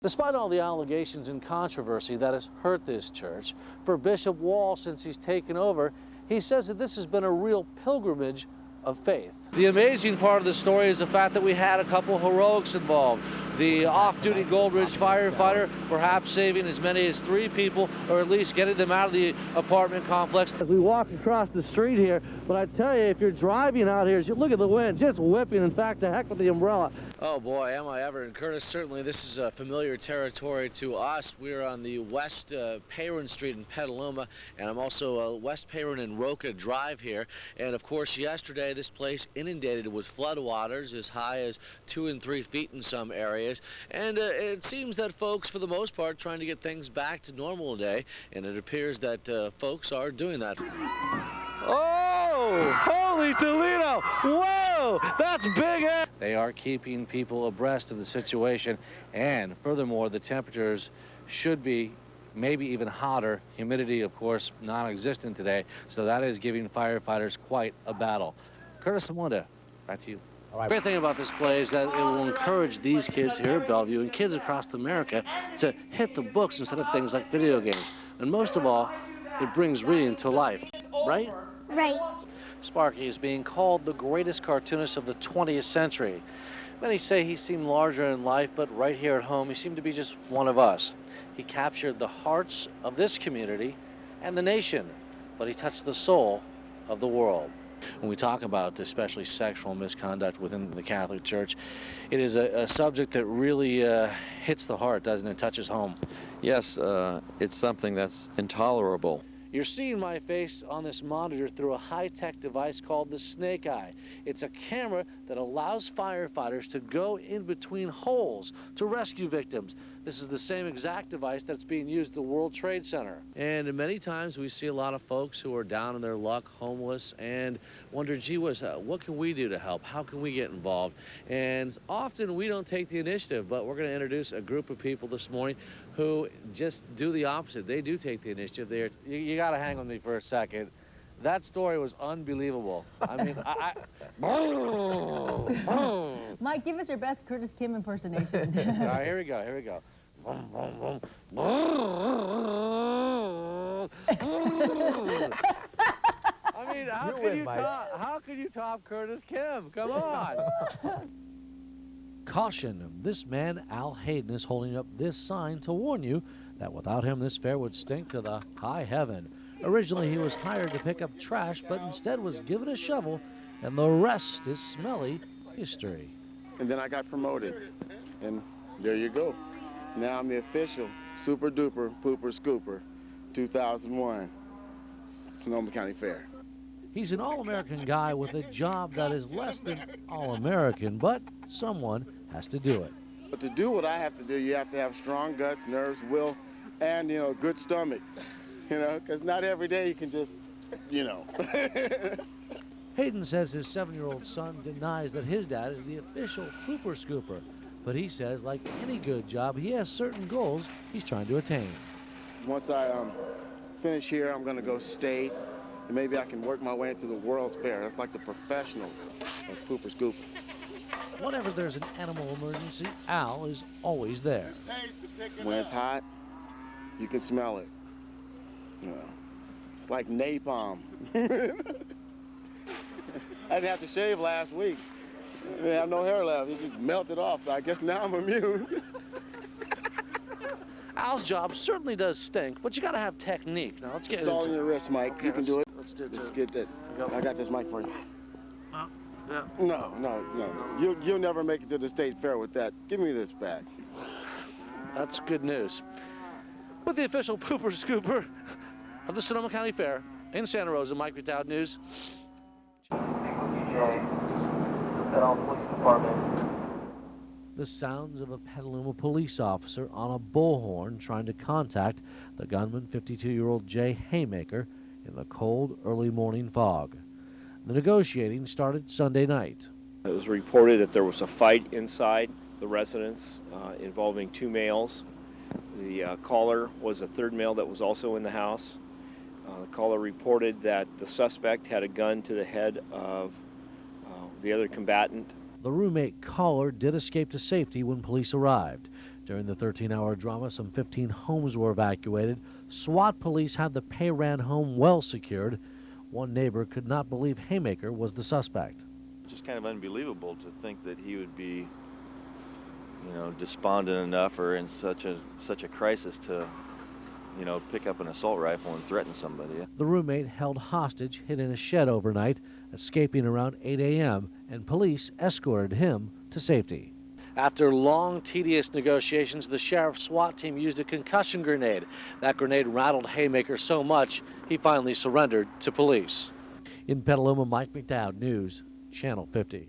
Despite all the allegations and controversy that has hurt this church, for Bishop Wall since he's taken over, he says that this has been a real pilgrimage of faith. The amazing part of the story is the fact that we had a couple heroics involved. The off-duty Gold Ridge firefighter perhaps saving as many as 3 people, or at least getting them out of the apartment complex. As we walk across the street here, but I tell you, if you're driving out here, look at the wind, just whipping. In fact, the heck with the umbrella. Oh boy, am I ever. And Curtis, certainly this is familiar territory to us. We're on the West Payron Street in Petaluma, and I'm also West Payron and Roca Drive here. And of course, yesterday this place inundated with floodwaters as high as 2 and 3 feet in some areas. And it seems that folks, for the most part, trying to get things back to normal today, and it appears that folks are doing that. Oh, holy Toledo! Whoa, that's big! They are keeping people abreast of the situation, and furthermore, the temperatures should be maybe even hotter. Humidity, of course, non-existent today, so that is giving firefighters quite a battle. Curtis and Wanda, back to you. All right. The great thing about this play is that it will encourage these kids here at Bellevue and kids across America to hit the books instead of things like video games. And most of all, it brings reading to life, right? Right. Sparky is being called the greatest cartoonist of the 20th century. Many say he seemed larger in life, but right here at home, he seemed to be just one of us. He captured the hearts of this community and the nation, but he touched the soul of the world. When we talk about especially sexual misconduct within the Catholic Church, it is a subject that really hits the heart, doesn't it? Touches home. Yes, it's something that's intolerable. You're seeing my face on this monitor through a high-tech device called the Snake Eye. It's a camera that allows firefighters to go in between holes to rescue victims. This is the same exact device that's being used at the World Trade Center. And many times we see a lot of folks who are down in their luck, homeless, and wonder, gee whiz, what can we do to help? How can we get involved? And often we don't take the initiative, but we're going to introduce a group of people this morning who just do the opposite. They do take the initiative. You got to hang with me for a second. That story was unbelievable. I mean, Mike, give us your best Curtis Kim impersonation. All right, here we go, here we go. I mean, how could you top Curtis Kim? Come on. Caution, this man, Al Hayden, is holding up this sign to warn you that without him, this fair would stink to the high heaven. Originally, he was hired to pick up trash, but instead was given a shovel, and the rest is smelly history. And then I got promoted, and there you go. Now I'm the official Super Duper Pooper Scooper 2001 Sonoma County Fair. He's an all-American guy with a job that is less than all-American, but someone has to do it. But to do what I have to do, you have to have strong guts, nerves, will, and, a good stomach, because not every day you can just, Hayden says his 7-year-old son denies that his dad is the official pooper scooper, but he says, like any good job, he has certain goals he's trying to attain. Once I finish here, I'm going to go state, and maybe I can work my way into the World's Fair. That's like the professional of pooper scooper. Whenever there's an animal emergency, Al is always there. When it's hot, you can smell it. It's like napalm. I didn't have to shave last week. I didn't have no hair left. It just melted off, so I guess now I'm immune. Al's job certainly does stink, but you got to have technique. Now, let's get It's all in your wrist, Mike. Okay, you can do it. Let's do it. Just get that. I got this mic for you. Yeah. No. You'll never make it to the state fair with that. Give me this back. That's good news. With the official pooper scooper of the Sonoma County Fair in Santa Rosa, Mike McDowd News. The sounds of a Petaluma police officer on a bullhorn trying to contact the gunman, 52-year-old Jay Haymaker, in the cold, early morning fog. The negotiating started Sunday night. It was reported that there was a fight inside the residence involving 2 males. The caller was a 3rd male that was also in the house. The caller reported that the suspect had a gun to the head of the other combatant. The roommate caller did escape to safety when police arrived. During the 13-hour drama, some 15 homes were evacuated. SWAT police had the Payran home well secured. One neighbor could not believe Haymaker was the suspect. Just kind of unbelievable to think that he would be, despondent enough or in such a crisis to, pick up an assault rifle and threaten somebody. The roommate held hostage, hid in a shed overnight, escaping around 8 a.m., and police escorted him to safety. After long, tedious negotiations, the sheriff's SWAT team used a concussion grenade. That grenade rattled Haymaker so much, he finally surrendered to police. In Petaluma, Mike McDowd, News, Channel 50.